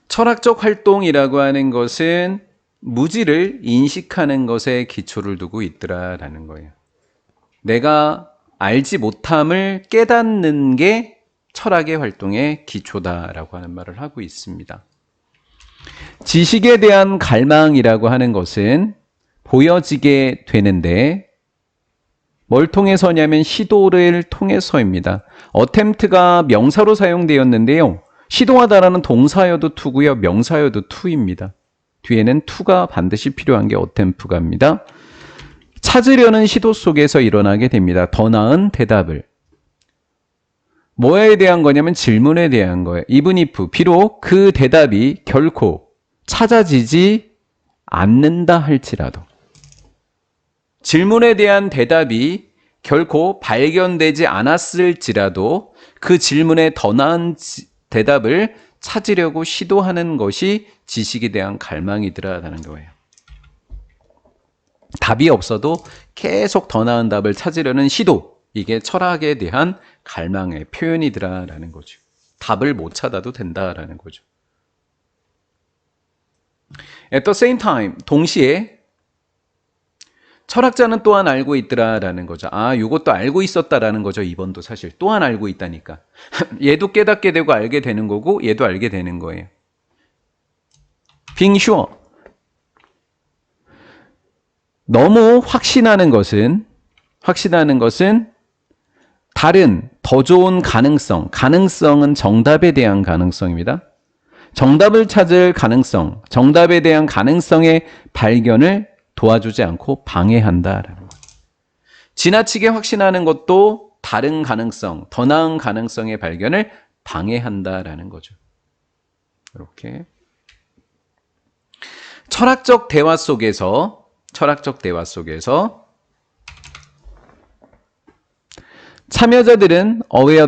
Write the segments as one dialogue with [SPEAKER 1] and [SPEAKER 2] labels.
[SPEAKER 1] 철학적 활동이라고 하는 것은 무지를 인식하는 것에 기초를 두고 있더라라는 거예요. 내가 알지 못함을 깨닫는 게 철학의 활동의 기초다라고 하는 말을 하고 있습니다. 지식에 대한 갈망이라고 하는 것은 보여지게 되는데 뭘 통해서냐면 시도를 통해서입니다. attempt가 명사로 사용되었는데요. 시도하다라는 동사여도 to고요. 명사여도 to입니다. 뒤에는 to가 반드시 필요한 게 attempt가입니다. 찾으려는 시도 속에서 일어나게 됩니다. 더 나은 대답을. 뭐에 대한 거냐면 질문에 대한 거예요. even if, 비록 그 대답이 결코 찾아지지 않는다 할지라도. 질문에 대한 대답이 결코 발견되지 않았을지라도 그 질문에 더 나은 대답을 찾으려고 시도하는 것이 지식에 대한 갈망이더라라는 거예요. 답이 없어도 계속 더 나은 답을 찾으려는 시도, 이게 철학에 대한 갈망의 표현이더라라는 거죠. 답을 못 찾아도 된다라는 거죠. At the same time, 동시에 철학자는 또한 알고 있더라라는 거죠. 아, 이것도 알고 있었다라는 거죠. 2번도 사실 또한 알고 있다니까. 얘도 깨닫게 되고 알게 되는 거고 얘도 알게 되는 거예요. Being sure. 너무 확신하는 것은 다른 더 좋은 가능성은 정답에 대한 가능성입니다. 정답을 찾을 가능성, 정답에 대한 가능성의 발견을 도와주지 않고 방해한다라는 거예요. 지나치게 확신하는 것도 다른 가능성, 더 나은 가능성의 발견을 방해한다라는 거죠. 이렇게 철학적 대화 속에서 참여자들은 aware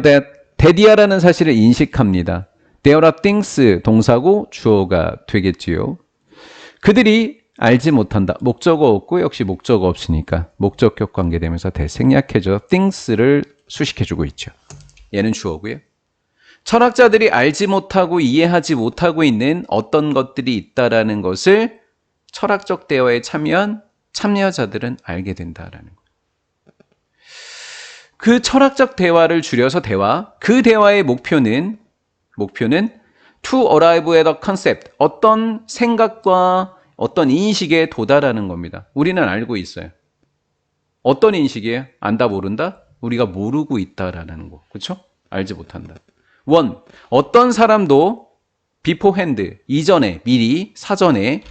[SPEAKER 1] that이라는 사실을 인식합니다. There are things 동사고 주어가 되겠지요. 그들이 알지 못한다. 목적어 없고 역시 목적어 없으니까 목적격 관계되면서 대생략해줘 things를 수식해주고 있죠. 얘는 주어고요. 철학자들이 알지 못하고 이해하지 못하고 있는 어떤 것들이 있다라는 것을 철학적 대화에 참여한 참여자들은 알게 된다라는 거예요. 그 철학적 대화를 줄여서 대화, 그 대화의 목표는 to arrive at a concept, 어떤 생각과 어떤 인식에 도달하는 겁니다. 우리는 알고 있어요. 어떤 인식이에요? 안다 모른다? 우리가 모르고 있다라는 거. 그렇죠? 알지 못한다. 어떤 사람도 beforehand, 이전에, 미리, 사전에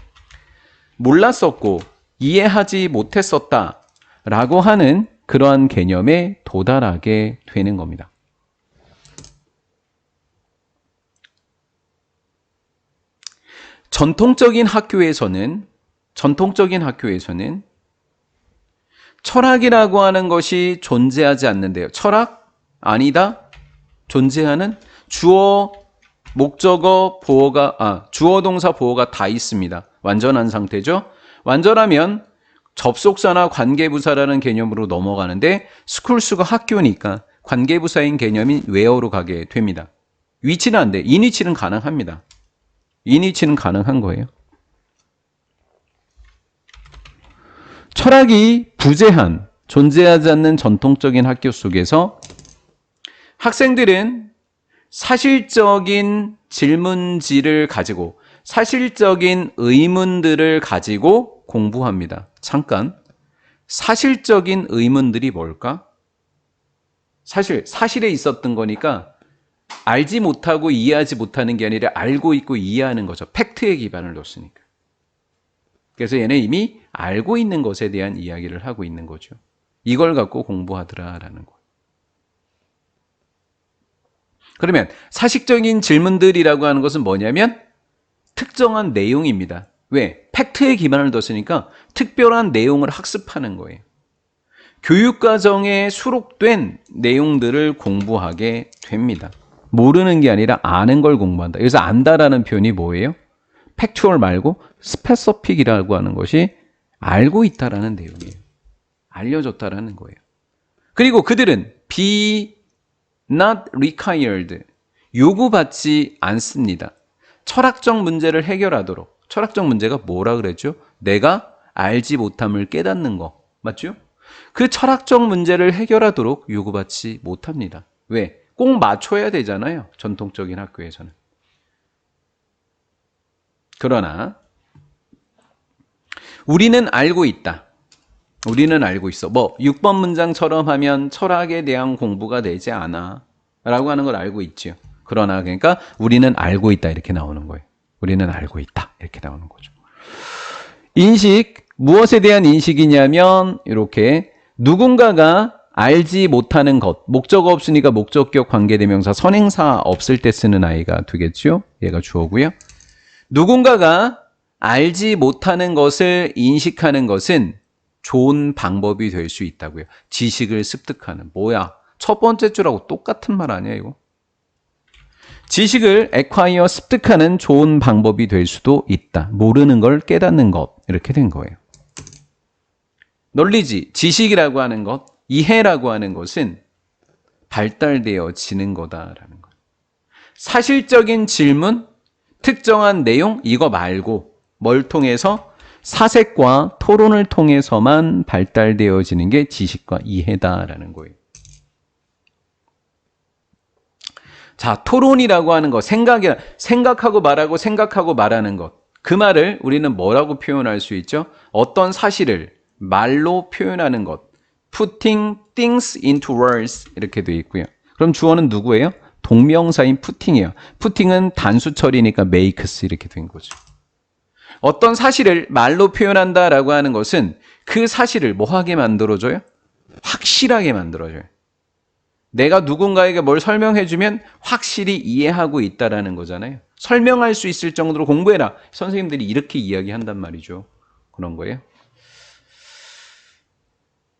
[SPEAKER 1] 몰랐었고 이해하지 못했었다라고 하는 그러한 개념에 도달하게 되는 겁니다. 전통적인 학교에서는 철학이라고 하는 것이 존재하지 않는데요. 철학? 아니다? 존재하는 주어, 목적어, 주어, 동사, 보어가 다 있습니다. 완전한 상태죠. 완전하면 접속사나 관계부사라는 개념으로 넘어가는데 스쿨수가 학교니까 관계부사인 개념인 where로 가게 됩니다. 위치는 안 돼. 인위치는 가능합니다. 인위치는 가능한 거예요. 철학이 부재한, 존재하지 않는 전통적인 학교 속에서 학생들은 사실적인 질문지를 가지고 사실적인 의문들을 가지고 공부합니다. 잠깐, 사실적인 의문들이 뭘까? 사실에 있었던 거니까 알지 못하고 이해하지 못하는 게 아니라 알고 있고 이해하는 거죠. 팩트에 기반을 뒀으니까. 그래서 얘는 이미 알고 있는 것에 대한 이야기를 하고 있는 거죠. 이걸 갖고 공부하더라라는 거예요. 그러면 사실적인 질문들이라고 하는 것은 뭐냐면 특정한 내용입니다. 왜? 팩트에 기반을 뒀으니까 특별한 내용을 학습하는 거예요. 교육과정에 수록된 내용들을 공부하게 됩니다. 모르는 게 아니라 아는 걸 공부한다. 여기서 안다라는 표현이 뭐예요? 팩추얼 말고 스페시픽이라고 하는 것이 알고 있다라는 내용이에요. 알려줬다라는 거예요. 그리고 그들은 be not required, 요구받지 않습니다. 철학적 문제를 해결하도록. 철학적 문제가 뭐라 그랬죠? 내가 알지 못함을 깨닫는 거. 맞죠? 그 철학적 문제를 해결하도록 요구받지 못합니다. 왜? 꼭 맞춰야 되잖아요. 전통적인 학교에서는. 그러나 우리는 알고 있다. 우리는 알고 있어. 6번 문장처럼 하면 철학에 대한 공부가 되지 않아. 라고 하는 걸 알고 있죠. 그러나 그러니까 우리는 알고 있다. 이렇게 나오는 거예요. 우리는 알고 있다. 이렇게 나오는 거죠. 인식, 무엇에 대한 인식이냐면 이렇게 누군가가 알지 못하는 것, 목적어 없으니까 목적격 관계대명사 선행사 없을 때 쓰는 아이가 되겠죠. 얘가 주어고요. 누군가가 알지 못하는 것을 인식하는 것은 좋은 방법이 될 수 있다고요. 지식을 습득하는. 뭐야? 첫 번째 줄하고 똑같은 말 아니야 이거? 지식을 acquire, 습득하는 좋은 방법이 될 수도 있다. 모르는 걸 깨닫는 것. 이렇게 된 거예요. knowledge, 지식이라고 하는 것, 이해라고 하는 것은 발달되어지는 거다라는 것. 사실적인 질문, 특정한 내용, 이거 말고 뭘 통해서? 사색과 토론을 통해서만 발달되어지는 게 지식과 이해다라는 거예요. 자, 토론이라고 하는 것, 생각하고 말하고 생각하고 말하는 것. 그 말을 우리는 뭐라고 표현할 수 있죠? 어떤 사실을 말로 표현하는 것. putting things into words 이렇게 되어 있고요. 그럼 주어는 누구예요? 동명사인 putting이에요. putting은 단수처리니까 makes 이렇게 된 거죠. 어떤 사실을 말로 표현한다라고 하는 것은 그 사실을 뭐하게 만들어줘요? 확실하게 만들어줘요. 내가 누군가에게 뭘 설명해주면 확실히 이해하고 있다라는 거잖아요. 설명할 수 있을 정도로 공부해라. 선생님들이 이렇게 이야기한단 말이죠. 그런 거예요.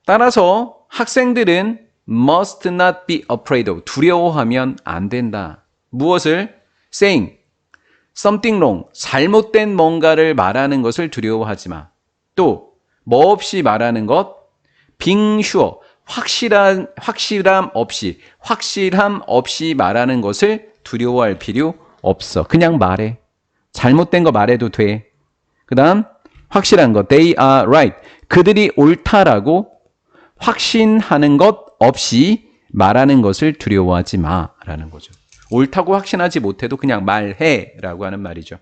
[SPEAKER 1] 따라서 학생들은 must not be afraid of, 두려워하면 안 된다. 무엇을? saying something wrong, 잘못된 뭔가를 말하는 것을 두려워하지 마. 또 뭐 없이 말하는 것? being sure, 확실함 없이 말하는 것을 두려워할 필요 없어. 그냥 말해. 잘못된 거 말해도 돼. 그 다음 확실한 것, they are right, 그들이 옳다라고 확신하는 것 없이 말하는 것을 두려워하지 마라는 거죠. 옳다고 확신하지 못해도 그냥 말해라고 하는 말이죠.